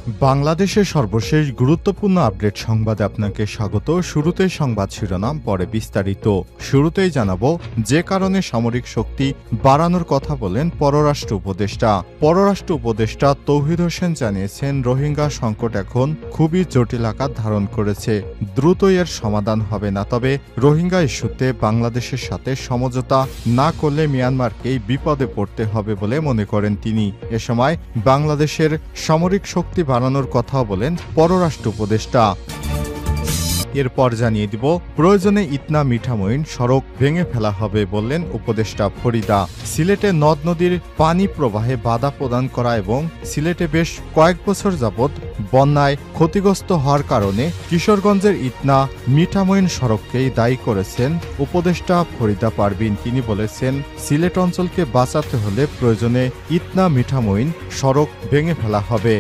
বাংলাদেশের সর্বশেষ গুরুত্বপূর্ণ আপডেট সংবাদে আপনাকে স্বাগত। শুরুতেই সংবাদ শিরোনাম, পরে বিস্তারিত। শুরুতেই জানাবো যে কারণে সামরিক শক্তি বাড়ানোর কথা বলেন পররাষ্ট্র উপদেষ্টা। পররাষ্ট্র উপদেষ্টা তৌহিদ হোসেন জানিয়েছেন, রোহিঙ্গা সংকট এখন খুবই জটিল আকার ধারণ করেছে, দ্রুতই এর সমাধান হবে না। তবে রোহিঙ্গা ইস্যুতে বাংলাদেশের সাথে সমঝোতা না করলে মিয়ানমারকেই বিপদে পড়তে হবে বলে মনে করেন তিনি। এ সময় বাংলাদেশের সামরিক শক্তি বাড়ানোর কথাও বলেন পররাষ্ট্র উপদেষ্টা। এরপর জানিয়ে দিব, প্রয়োজনে ইতনা মিঠামইন সড়ক ভেঙে ফেলা হবে বললেন উপদেষ্টা ফরিদা। সিলেটে নদ নদীর পানি প্রবাহে বাধা প্রদান করা এবং সিলেটে বেশ কয়েক বছর যাবৎ বন্যায় ক্ষতিগ্রস্ত হওয়ার কারণে কিশোরগঞ্জের ইতনা মিঠামইন সড়ককেই দায়ী করেছেন উপদেষ্টা ফরিদা পারভিন। তিনি বলেছেন, সিলেট অঞ্চলকে বাঁচাতে হলে প্রয়োজনে ইতনা মিঠামইন সড়ক ভেঙে ফেলা হবে।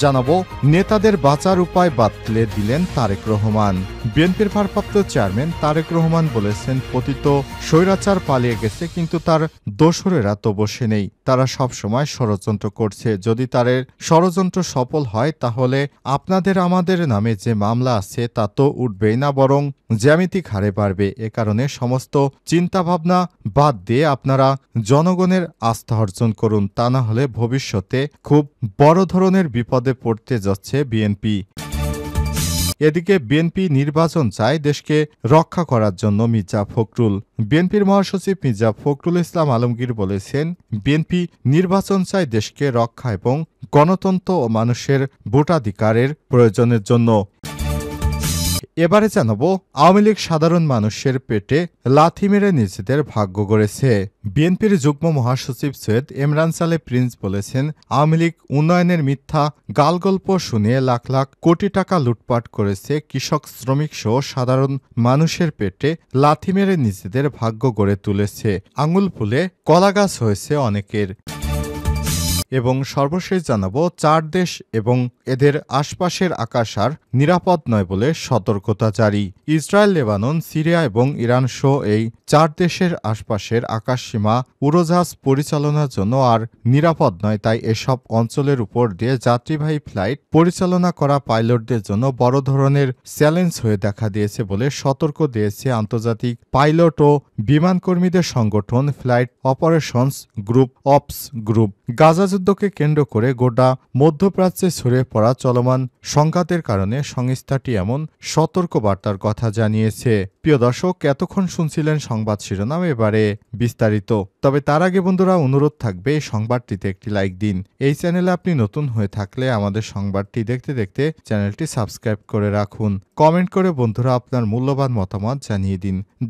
জানাবো, নেতাদের বাঁচার উপায় বাতলে দিলেন তারেক রহমান। বিএনপির ভারপ্রাপ্ত চেয়ারম্যান তারেক রহমান বলেছেন, পতিত স্বৈরাচার পালিয়ে গেছে, কিন্তু তার দোসরেরা তো বসে নেই। তারা সবসময় ষড়যন্ত্র করছে। যদি তাদের ষড়যন্ত্র সফল হয় তাহলে আপনাদের আমাদের নামে যে মামলা আছে তা তো উঠবেই না, বরং জ্যামিতিক হারে বাড়বে। এ কারণে সমস্ত চিন্তাভাবনা বাদ দিয়ে আপনারা জনগণের আস্থা অর্জন করুন, তা না হলে ভবিষ্যতে খুব বড় ধরনের বিপদে পড়তে যাচ্ছে বিএনপি। এদিকে বিএনপি নির্বাচন চায় দেশকে রক্ষা করার জন্য মির্জা ফখরুল। বিএনপির মহাসচিব মির্জা ফখরুল ইসলাম আলমগীর বলেছেন, বিএনপি নির্বাচন চায় দেশকে রক্ষা এবং গণতন্ত্র ও মানুষের ভোটাধিকারের প্রয়োজনের জন্য। এবারে জানাবো, আওয়ামী লীগ সাধারণ মানুষের পেটে লাথি মেরে নিজেদের ভাগ্য গড়েছে। বিএনপির যুগ্ম মহাসচিব সৈয়দ এমরান সালে প্রিন্স বলেছেন, আওয়ামী লীগ উন্নয়নের মিথ্যা গালগল্প শুনিয়ে লাখ লাখ কোটি টাকা লুটপাট করেছে, কৃষক শ্রমিক সহ সাধারণ মানুষের পেটে লাথি মেরে নিজেদের ভাগ্য গড়ে তুলেছে, আঙুল ফুলে কলাগাছ হয়েছে অনেকের। এবং সর্বশেষ জানাবো, 4 দেশ এবং এদের আশপাশের আকাশ আর নিরাপদ নয় বলে সতর্কতা জারি। ইসরায়েল, লেবানন, সিরিয়া এবং ইরান সহ এই 4 দেশের আশপাশের আকাশসীমা উড়োজাহাজ পরিচালনার জন্য আর নিরাপদ নয়। তাই এসব অঞ্চলের উপর দিয়ে যাত্রীবাহী ফ্লাইট পরিচালনা করা পাইলটদের জন্য বড় ধরনের চ্যালেঞ্জ হয়ে দেখা দিয়েছে বলে সতর্ক দিয়েছে আন্তর্জাতিক পাইলট ও বিমানকর্মীদের সংগঠন flight operations group ops group. Gaza যুদ্ধকে কেন্দ্র করে গোটা মধ্যপ্রাচ্যে ছড়িয়ে পড়া চলমান সংঘাতের কারণে সংস্থাটি এমন সতর্ক বার্তার কথা জানিয়েছে। প্রিয় দর্শক, এতক্ষণ শুনছিলেন সংবাদ শিরোনাম, এবারে বিস্তারিত। তবে তার আগে বন্ধুরা, অনুরোধ থাকবে এই সংবাদটিতে একটি লাইক দিন। এই চ্যানেলে আপনি নতুন হয়ে থাকলে আমাদের সংবাদটি দেখতে দেখতে চ্যানেলটি সাবস্ক্রাইব করে রাখুন। কমেন্ট করে বন্ধুরা আপনার মূল্যবান মতামত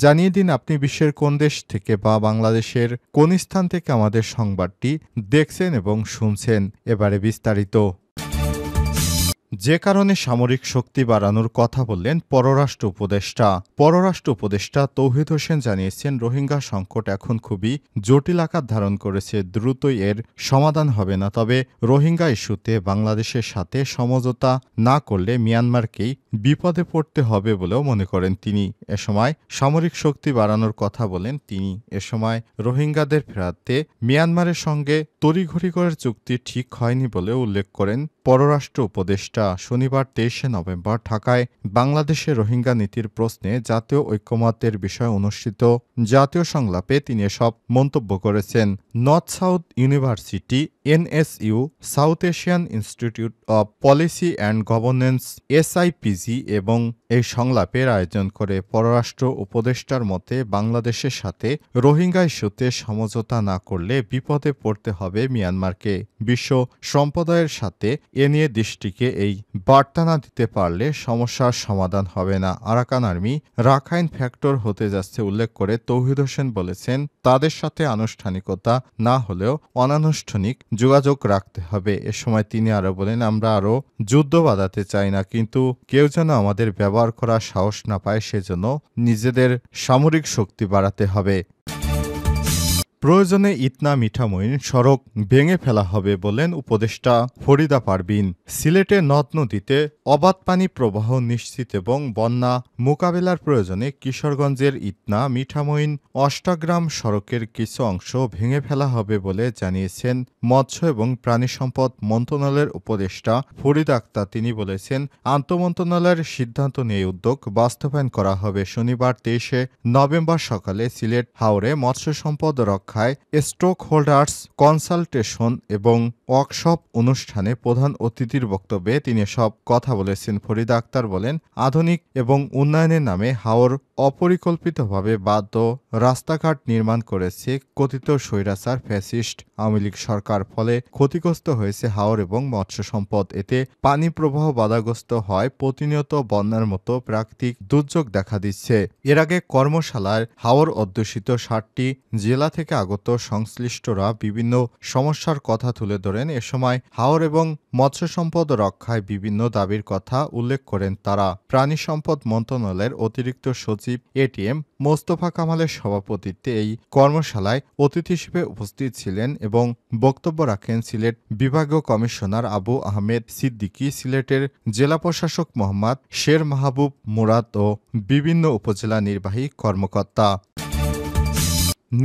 জানিয়ে দিন আপনি বিশ্বের কোন দেশ থেকে বা বাংলাদেশের কোন স্থান থেকে আমাদের সংবাদটি দেখছেন এবং শুনছেন। এবারে বিস্তারিত। যে কারণে সামরিক শক্তি বাড়ানোর কথা বললেন পররাষ্ট্র উপদেষ্টা। পররাষ্ট্র উপদেষ্টা তৌহিদ হোসেন জানিয়েছেন, রোহিঙ্গা সংকট এখন খুবই জটিল আকার ধারণ করেছে, দ্রুতই এর সমাধান হবে না। তবে রোহিঙ্গা ইস্যুতে বাংলাদেশের সাথে সমঝোতা না করলে মিয়ানমারকেই বিপদে পড়তে হবে বলেও মনে করেন তিনি। এ সময় সামরিক শক্তি বাড়ানোর কথা বলেন তিনি। এ সময় রোহিঙ্গাদের ফেরাতে মিয়ানমারের সঙ্গে তড়িঘড়ি করে চুক্তি ঠিক হয়নি বলে উল্লেখ করেন পররাষ্ট্র উপদেষ্টা। শনিবার 23শে নভেম্বর ঢাকায় বাংলাদেশের রোহিঙ্গা নীতির প্রশ্নে জাতীয় ঐক্যমত্যের বিষয়ে অনুষ্ঠিত জাতীয় সংলাপে তিনি এসব মন্তব্য করেছেন। North South University NSU, South Asian Institute of Policy and Governance SIPG এবং এই সংলাপের আয়োজন করে। পররাষ্ট্র উপদেষ্টার মতে, বাংলাদেশের সাথে রোহিঙ্গা ইস্যুতে সমঝোতা না করলে বিপদে পড়তে হবে মিয়ানমারকে। বিশ্ব সম্প্রদায়ের সাথে এ নিয়ে দৃষ্টিকে এই বার্তা না দিতে পারলে সমস্যার সমাধান হবে না। আরাকান আর্মি রাখাইন ফ্যাক্টর হতে যাচ্ছে উল্লেখ করে তৌহিদ হোসেন বলেছেন, তাদের সাথে আনুষ্ঠানিকতা না হলেও অনানুষ্ঠানিক যোগাযোগ রাখতে হবে। এ সময় তিনি আরো বলেন, আমরা আরো যুদ্ধ বাঁধাতে চাই না, কিন্তু কেউ যেন আমাদের ব্যবহার করার সাহস না পায়, সেজন্য নিজেদের সামরিক শক্তি বাড়াতে হবে। প্রয়োজনে ইতনা মিঠামইন সড়ক ভেঙে ফেলা হবে বলেন উপদেষ্টা ফরিদা পারভিন। সিলেটে নদ নদীতে অবাধ পানি প্রবাহ নিশ্চিত এবং বন্যা মোকাবেলার প্রয়োজনে কিশোরগঞ্জের ইতনা মিঠামইন অষ্টাগ্রাম সড়কের কিছু অংশ ভেঙে ফেলা হবে বলে জানিয়েছেন মৎস্য এবং প্রাণী সম্পদ মন্ত্রণালয়ের উপদেষ্টা ফরিদা আক্তার। তিনি বলেছেন, আন্তঃমন্ত্রণালয়ের সিদ্ধান্ত নিয়ে উদ্যোগ বাস্তবায়ন করা হবে। শনিবার 23 নভেম্বর সকালে সিলেট হাওরে মৎস্য সম্পদ রক্ষায় স্টক হোল্ডার্স কনসালটেশন এবং ওয়ার্কশপ অনুষ্ঠানে প্রধান অতিথির বক্তব্যে তিনি সব কথা বলেছেন। ফরিদা আক্তার বলেন, আধুনিক এবং উন্নয়নের নামে হাওর অপরিকল্পিতভাবে বাধ্য রাস্তাঘাট নির্মাণ করেছে কথিত স্বৈরাচার ফ্যাসিস্ট আওয়ামী লীগ সরকার। ফলে ক্ষতিগ্রস্ত হয়েছে হাওর এবং মৎস্য সম্পদ। এতে পানি প্রবাহ বাধাগ্রস্ত হয়। প্রতিনিয়ত বন্যার মতো প্রাকৃতিক দুর্যোগ দেখা দিচ্ছে। এর আগে কর্মশালায় হাওর অধ্যুষিত 7টি জেলা থেকে আগত সংশ্লিষ্টরা বিভিন্ন সমস্যার কথা তুলে ধরেন। এ সময় হাওর এবং মৎস্য সম্পদ রক্ষায় বিভিন্ন দাবির কথা উল্লেখ করেন তারা। প্রাণী সম্পদ মন্ত্রণালয়ের অতিরিক্ত সচিব এটিএম মোস্তফা কামালের সভাপতিত্বে এই কর্মশালায় অতিথি হিসেবে উপস্থিত ছিলেন এবং বক্তব্য রাখেন সিলেট বিভাগীয় কমিশনার আবু আহমেদ সিদ্দিকী, সিলেটের জেলা প্রশাসক মোহাম্মদ শের মাহবুব মুরাদ ও বিভিন্ন উপজেলা নির্বাহী কর্মকর্তা।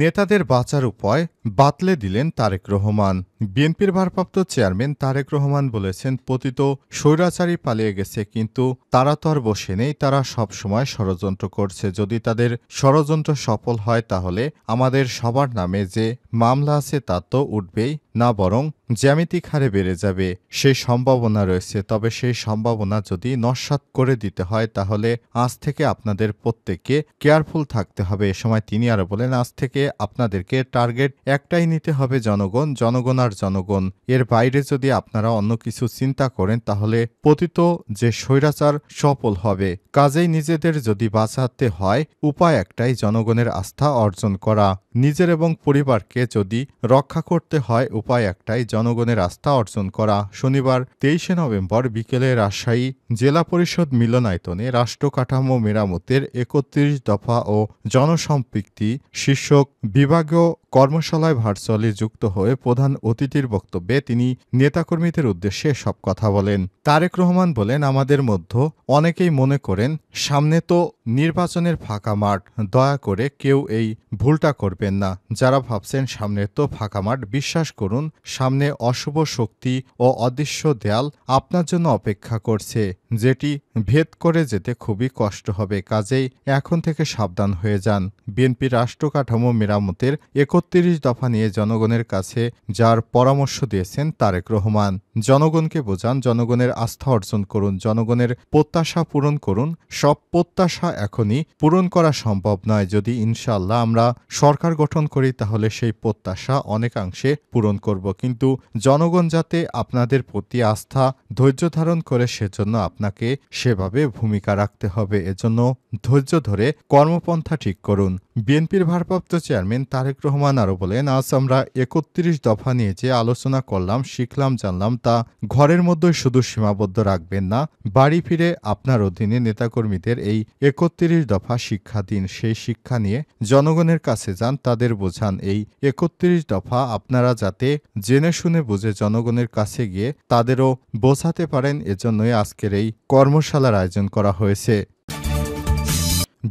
নেতাদের বাঁচার উপায় বাতলে দিলেন তারেক রহমান। বিএনপির ভারপ্রাপ্ত চেয়ারম্যান তারেক রহমান বলেছেন, পতিত স্বৈরাচারী পালিয়ে গেছে, কিন্তু তারা তো আর বসে নেই। তারা সব সময় ষড়যন্ত্র করছে। যদি তাদের ষড়যন্ত্র সফল হয় তাহলে আমাদের সবার নামে যে মামলা আছে তা তো উঠবেই না, বরং জ্যামিতিক হারে বেড়ে যাবে। সেই সম্ভাবনা রয়েছে। তবে সেই সম্ভাবনা যদি নস্যাৎ করে দিতে হয় তাহলে আজ থেকে আপনাদের প্রত্যেককে কেয়ারফুল থাকতে হবে। এ সময় তিনি আরো বলেন, আজ থেকে আপনাদেরকে টার্গেট একটাই নিতে হবে, জনগণ, জনগণ আর জনগণ। এর বাইরে যদি আপনারা অন্য কিছু চিন্তা করেন তাহলে পতিত যে স্বৈরাচার সফল হবে। কাজেই নিজেদের যদি বাঁচাতে হয় উপায় একটাই, জনগণের আস্থা অর্জন করা। নিজের এবং পরিবারকে যদি রক্ষা করতে হয় উপায় একটাই, জনগণের আস্থা অর্জন করা। শনিবার 23 নভেম্বর বিকেলে রাজশাহী জেলা পরিষদ মিলনায়তনে রাষ্ট্র কাঠামো মেরামতের 31 দফা ও জনসম্পৃক্তি শীর্ষক বিভাগীয় কর্মশালায় ভার্চুয়ালি যুক্ত হয়ে প্রধান অতিথির বক্তব্যে তিনি নেতাকর্মীদের উদ্দেশ্যে সব কথা বলেন। তারেক রহমান বলেন, আমাদের মধ্যে অনেকেই মনে করেন সামনে তো নির্বাচনের ফাঁকা মাঠ। দয়া করে কেউ এই ভুলটা করবেন না। যারা ভাবছেন সামনে তো ফাঁকা মাঠ, বিশ্বাস করুন সামনে অশুভ শক্তি ও অদৃশ্য দেয়াল আপনার জন্য অপেক্ষা করছে, যেটি ভেদ করে যেতে খুবই কষ্ট হবে। কাজেই এখন থেকে সাবধান হয়ে যান। বিএনপি রাষ্ট্র কাঠামো মেরামতের 31 দফা নিয়ে জনগণের কাছে যার পরামর্শ দিয়েছেন তারেক রহমান। জনগণকে বোঝান, জনগণের আস্থা অর্জন করুন, জনগণের প্রত্যাশা পূরণ করুন। সব প্রত্যাশা এখনই পূরণ করা সম্ভব নয়। যদি ইনশাআল্লাহ আমরা সরকার গঠন করি তাহলে সেই প্রত্যাশা অনেকাংশে পূরণ করব। কিন্তু জনগণ যাতে আপনাদের প্রতি আস্থা ধৈর্য ধারণ করে সেজন্য আপনাকে সেভাবে ভূমিকা রাখতে হবে। এজন্য ধৈর্য ধরে কর্মপন্থা ঠিক করুন। বিএনপির ভারপ্রাপ্ত চেয়ারম্যান তারেক রহমান আরও বলেন, আজ আমরা 31 দফা নিয়ে যে আলোচনা করলাম, শিখলাম, জানলাম তা ঘরের মধ্যে শুধু সীমাবদ্ধ রাখবেন না। বাড়ি ফিরে আপনার অধীনে নেতাকর্মীদের এই 31 দফা শিক্ষা দিন। সেই শিক্ষা নিয়ে জনগণের কাছে যান, তাদের বোঝান। এই 31 দফা আপনারা যাতে জেনে শুনে বুঝে জনগণের কাছে গিয়ে তাদেরও বোঝাতে পারেন, এজন্যই আজকের এই কর্মশালার আয়োজন করা হয়েছে।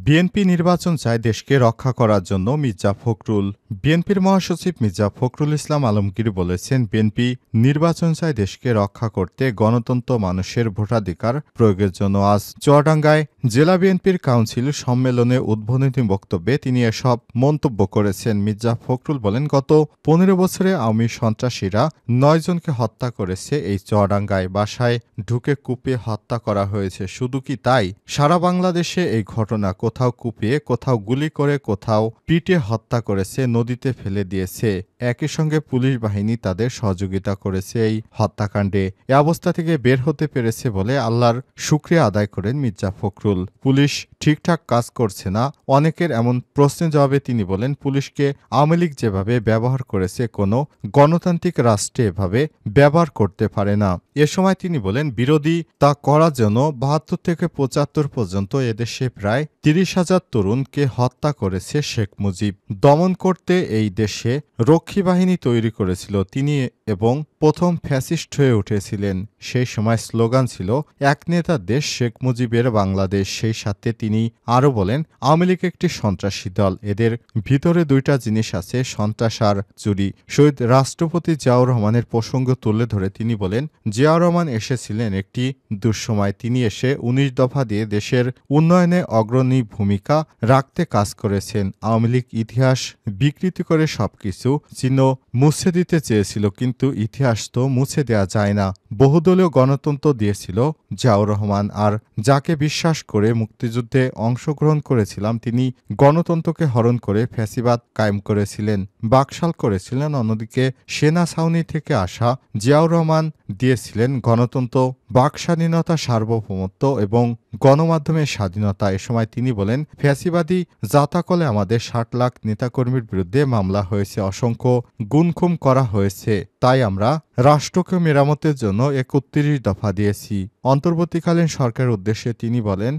বিএনপি নির্বাচন চায় দেশকে রক্ষা করার জন্য মির্জা ফখরুল। বিএনপির মহাসচিব মির্জা ফখরুল ইসলাম আলমগীর বলেছেন, বিএনপি নির্বাচন চায় দেশকে রক্ষা করতে গণতন্ত্র, মানুষের ভোটাধিকার প্রয়োগের জন্য। আজ চুয়াডাঙ্গায় জেলা বিএনপির কাউন্সিল সম্মেলনে উদ্বোধনী বক্তব্যে তিনি এসব মন্তব্য করেছেন। মির্জা ফখরুল বলেন, গত 15 বছরে আওয়ামী সন্ত্রাসীরা 9 জনকে হত্যা করেছে। এই চুয়াডাঙ্গায় বাসায় ঢুকে কুপিয়ে হত্যা করা হয়েছে। শুধু কি তাই, সারা বাংলাদেশে এই ঘটনা কোথাও কুপিয়ে, কোথাও গুলি করে, কোথাও পিটিয়ে হত্যা করেছে, নদীতে ফেলে দিয়েছে। একই সঙ্গে পুলিশ বাহিনী তাদের সহযোগিতা করেছে এই হত্যাকাণ্ডে। এ অবস্থা থেকে বের হতে পেরেছে বলে আল্লাহর শুকরিয়া আদায় করেন মির্জা ফখরুল। পুলিশ ঠিকঠাক কাজ করছে না অনেকের এমন প্রশ্নের জবাবে তিনি বলেন, পুলিশকে আওয়ামী লীগ যেভাবে ব্যবহার করেছে কোনো গণতান্ত্রিক রাষ্ট্রে এভাবে ব্যবহার করতে পারে না। এ সময় তিনি বলেন, বিরোধী তা করার জন্য 72 থেকে 75 পর্যন্ত এদেশে প্রায় 30,000 তরুণকে হত্যা করেছে শেখ মুজিব। দমন করতে এই দেশে রক্ষী বাহিনী তৈরি করেছিল তিনি এবং প্রথম ফ্যাসিস্ট হয়ে উঠেছিলেন। সেই সময় স্লোগান ছিল এক নেতা দেশ শেখ মুজিবের বাংলাদেশ। সেই সাথে তিনি আরও বলেন, আওয়ামী লীগ একটি সন্ত্রাসী দল, এদের ভিতরে দুইটা জিনিস আছে, সন্ত্রাস আর চুরি। শহীদ রাষ্ট্রপতি জিয়াউর রহমানের প্রসঙ্গ তুলে ধরে তিনি বলেন, জিয়াউর রহমান এসেছিলেন একটি দুঃসময়। তিনি এসে 19 দফা দিয়ে দেশের উন্নয়নে অগ্রণী ভূমিকা রাখতে কাজ করেছেন। আওয়ামী লীগ ইতিহাস বিকৃতি করে সবকিছু চিহ্ন মুছে দিতে চেয়েছিল, কিন্তু ইতিহাস তো মুছে দেয়া যায় না। বহুদলীয় গণতন্ত্র দিয়েছিল জিয়াউর রহমান, আর যাকে বিশ্বাস করে মুক্তিযুদ্ধে অংশগ্রহণ করেছিলাম তিনি গণতন্ত্রকে হরণ করে ফ্যাসিবাদ কায়েম করেছিলেন, বাকশাল করেছিলেন। অন্যদিকে সেনা ছাউনি থেকে আসা জিয়াউর রহমান দিয়েছিলেন গণতন্ত্র, বাকস্বাধীনতা, সার্বভৌমত্ব এবং গণমাধ্যমের স্বাধীনতা। এ সময় তিনি বলেন, ফ্যাসিবাদী জাতাকলে আমাদের 60 লাখ নেতাকর্মীর বিরুদ্ধে মামলা হয়েছে, অসংখ্য গুম করা হয়েছে। তাই আমরা রাষ্ট্রকে মেরামতের জন্য 31 দফা দিয়েছি। অন্তর্বর্তীকালীন সরকারের উদ্দেশ্যে তিনি বলেন,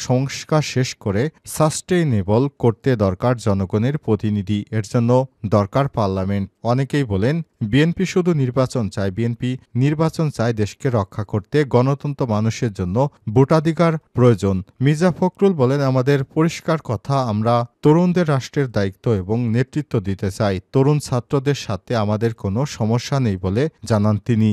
সংস্কার শেষ করে সাস্টেইনেবল করতে দরকার জনগণের প্রতিনিধি, এর জন্য দরকার পার্লামেন্ট। অনেকেই বলেন বিএনপি শুধু নির্বাচন চায়, বিএনপি নির্বাচন চায় দেশকে রক্ষা করতে, গণতন্ত্র মানুষের জন্য ভোটাধিকার প্রয়োজন। মির্জা ফখরুল বলেন, আমাদের পরিষ্কার কথা, আমরা তরুণদের রাষ্ট্রের দায়িত্ব এবং নেতৃত্ব দিতে চাই। তরুণ ছাত্রদের সাথে আমাদের কোনো সমস্যা নেই বলে জানান তিনি।